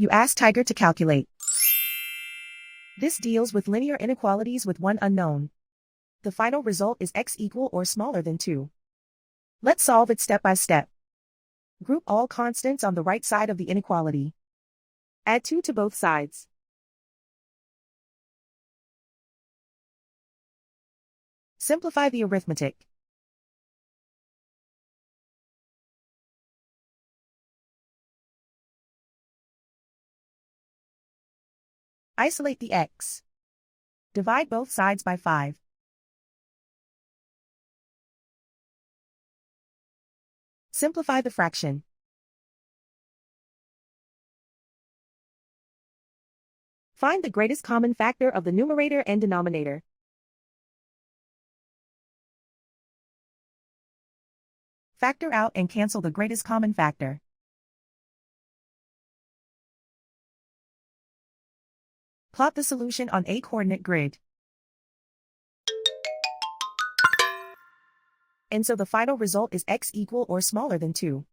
You ask Tiger to calculate. This deals with linear inequalities with one unknown. The final result is x equal or smaller than 2. Let's solve it step by step. Group all constants on the right side of the inequality. Add 2 to both sides. Simplify the arithmetic. Isolate the x. Divide both sides by 5. Simplify the fraction. Find the greatest common factor of the numerator and denominator. Factor out and cancel the greatest common factor. Plot the solution on a coordinate grid. And so the final result is x equal or smaller than 2.